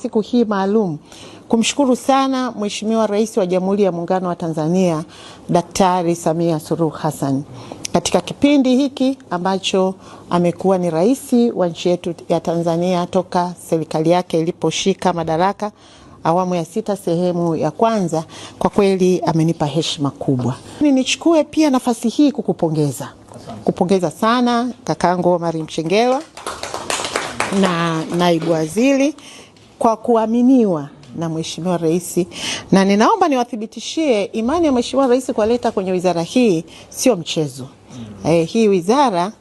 siku hii maalum kumshukuru sana Mheshimiwa Rais wa Jamhuri ya Muungano wa Tanzania Daktari Samia Suluhu Hassan katika kipindi hiki ambacho amekuwa ni rais wa nchi yetu ya Tanzania toka serikali yake iliposhika madaraka awamu ya 6 sehemu ya kwanza. Kwa kweli amenipa heshima kubwa. Nichukue pia nafasi hii kupongeza sana kakangu Omar Mchengerwa na naibu waziri kwa kuaminiwa na Mheshimiwa Rais, na ninaomba niwathibitishie imani ya Mheshimiwa Rais kualeta kwenye wizara hii sio mchezo. Hii wizara,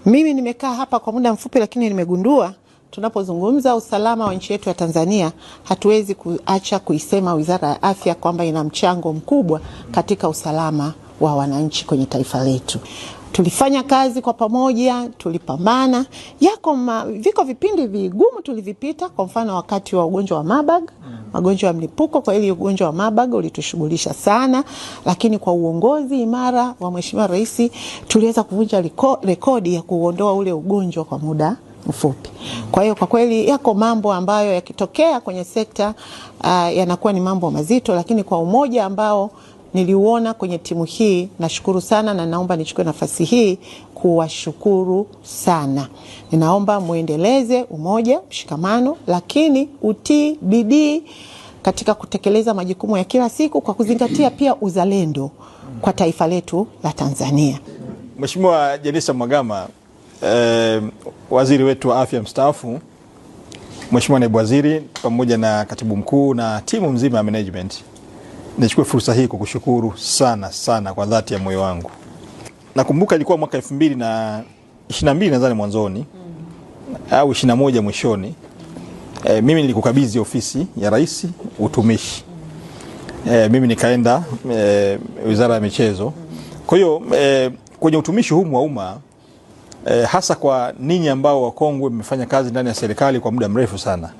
mimi nimekaa hapa kwa muda mfupi, lakini nimegundua tunapozungumza usalama wa nchi yetu ya Tanzania hatuwezi kuacha kuisema Wizara ya Afya kwamba ina mchango mkubwa katika usalama wa wananchi kwenye taifa letu. Tulifanya kazi kwa pamoja, tulipambana. Viko vipindi vigumu tulivipita, kwa mfano wakati wa ugonjwa wa Marburg, magonjwa ya mlipuko. Kwa hiyo ugonjwa wa Marburg ulitushughulisha sana, lakini kwa uongozi imara wa Mheshimiwa Rais tuliweza kuvunja rekodi ya kuondoa ule ugonjwa kwa muda mfupi. Kwa hiyo kwa kweli yako mambo ambayo yakitokea kwenye sekta yanakuwa ni mambo mazito, lakini kwa umoja ambao niliuona kwenye timu hii, nashukuru sana, na naomba nichukue nafasi hii kuwashukuru sana. Ninaomba muendeleze umoja, mshikamano, lakini utii, bidii katika kutekeleza majukumu ya kila siku kwa kuzingatia pia uzalendo kwa taifa letu la Tanzania. Mheshimiwa Jenista Mhagama, waziri wetu wa afya mstaafu, Mheshimiwa naibu waziri pamoja na katibu mkuu na timu mzima ya management, nichukue fursa hii kukushukuru sana kwa dhati ya moyo wangu. Nakumbuka ilikuwa mwaka 2022 nadhani mwanzoni au 21 mwishoni, mimi nilikukabidhi ofisi ya rais utumishi. Mimi nikaenda wizara ya michezo. Kwa hiyo kwenye utumishi huu wa umma, hasa kwa ninyi ambao wakongwe mmefanya kazi ndani ya serikali kwa muda mrefu sana,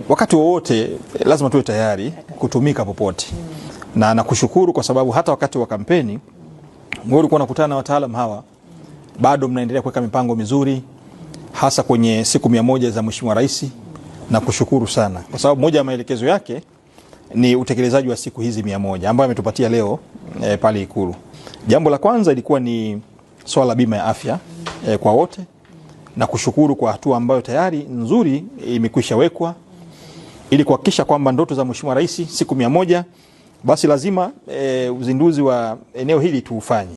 wakati wowote lazima tuwe tayari kutumika popote. Na nakushukuru kwa sababu hata wakati wa kampeni wewe ulikuwa unakutana na wataalamu hawa, bado mnaendelea kuweka mipango mizuri, hasa kwenye siku 100 za Mheshimiwa Rais. Nakushukuru sana kwa sababu moja ya maelekezo yake ni utekelezaji wa siku hizi 100 ambayo ametupatia leo pale Ikulu. Jambo la kwanza ilikuwa ni swala la bima ya afya kwa wote, na kushukuru kwa hatua ambayo tayari nzuri imekwisha wekwa ili kuhakikisha kwamba ndoto za Mheshimiwa Rais siku 100 basi lazima uzinduzi wa eneo hili tuufanye.